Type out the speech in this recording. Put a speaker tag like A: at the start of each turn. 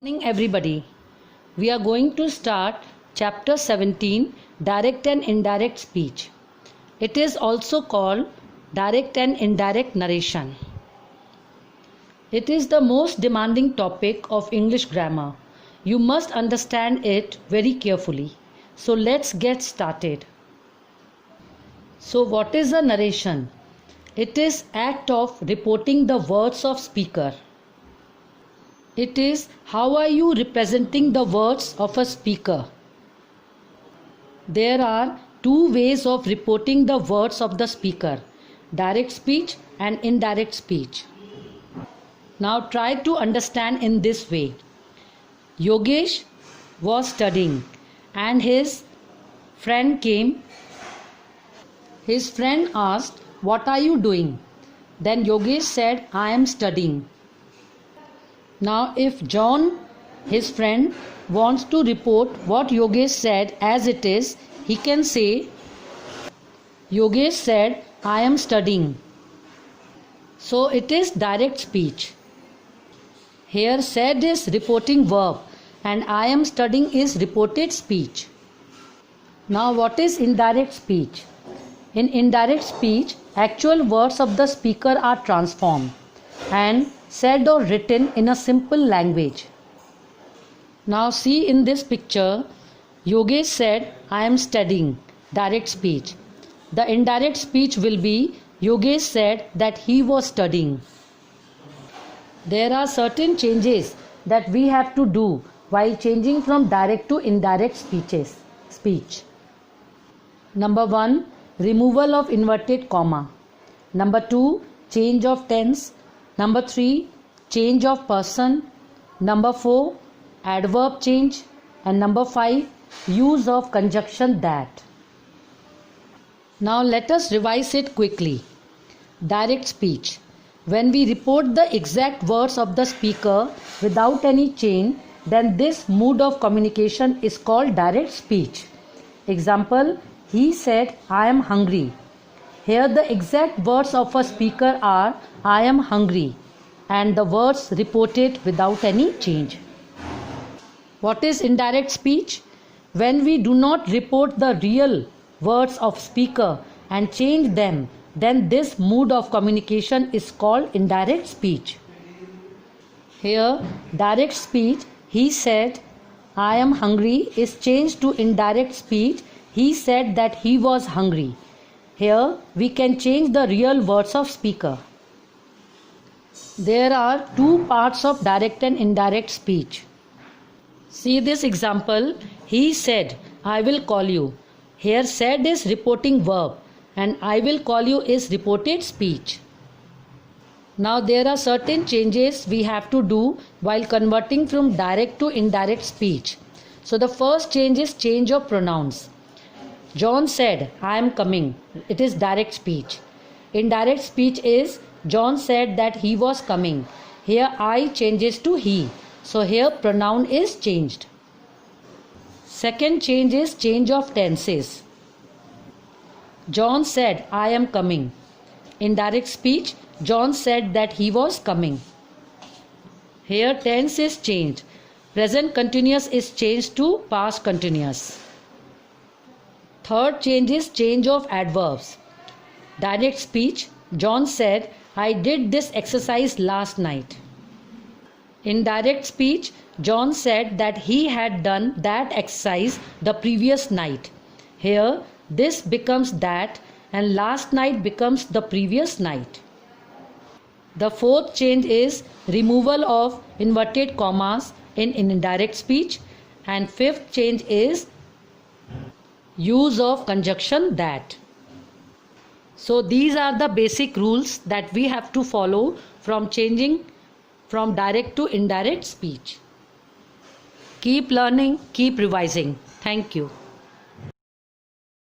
A: Morning everybody. We are going to start chapter 17, direct and indirect speech. It is also called direct and indirect narration. It is the most demanding topic of English grammar. You must understand it very carefully. So let's get started. So what is a narration? It is act of reporting the words of speaker. It is how are you representing the words of a speaker. There are two ways of reporting the words of the speaker, direct speech and indirect speech. Now try to understand in this way. Yogesh was studying and his friend came. His friend asked, "What are you doing?" Then Yogesh said, "I am studying." Now if John, his friend, wants to report what Yogesh said as it is, he can say, "Yogesh said, I am studying." So it is direct speech. Here said is reporting verb and I am studying is reported speech. Now what is indirect speech? In indirect speech, actual words of the speaker are transformed and said or written in a simple language. Now see in this picture, Yogesh said, "I am studying," direct speech. The indirect speech will be, Yogesh said that he was studying. There are certain changes that we have to do while changing from direct to indirect speech. Number 1, removal of inverted comma. Number 2, change of tense. Number 3, change of person. Number 4, adverb change. And number 5, use of conjunction that. Now let us revise it quickly. Direct speech. When we report the exact words of the speaker without any change, then this mode of communication is called direct speech. Example, he said, "I am hungry." Here the exact words of a speaker are, "I am hungry," and the words reported without any change. What is indirect speech? When we do not report the real words of speaker and change them, then this mode of communication is called indirect speech. Here, direct speech, he said, "I am hungry," is changed to indirect speech, he said that he was hungry. Here we can change the real words of speaker. There are two parts of direct and indirect speech. See this example. He said, "I will call you." Here said is reporting verb and "I will call you" is reported speech. Now there are certain changes we have to do while converting from direct to indirect speech. So the first change is change of pronouns. John said, "I am coming." It is direct speech. Indirect speech is John said that he was coming. Here I changes to he. So here pronoun is changed. Second change is change of tenses. John said, "I am coming." Indirect speech, John said that he was coming. Here tense is changed. Present continuous is changed to past continuous. Third change is change of adverbs. Direct speech, John said, "I did this exercise last night." Indirect speech, John said that he had done that exercise the previous night. Here, this becomes that and last night becomes the previous night. The fourth change is removal of inverted commas in indirect speech, and fifth change is use of conjunction that. So these are the basic rules that we have to follow from changing from direct to indirect speech. Keep learning, keep revising. Thank you.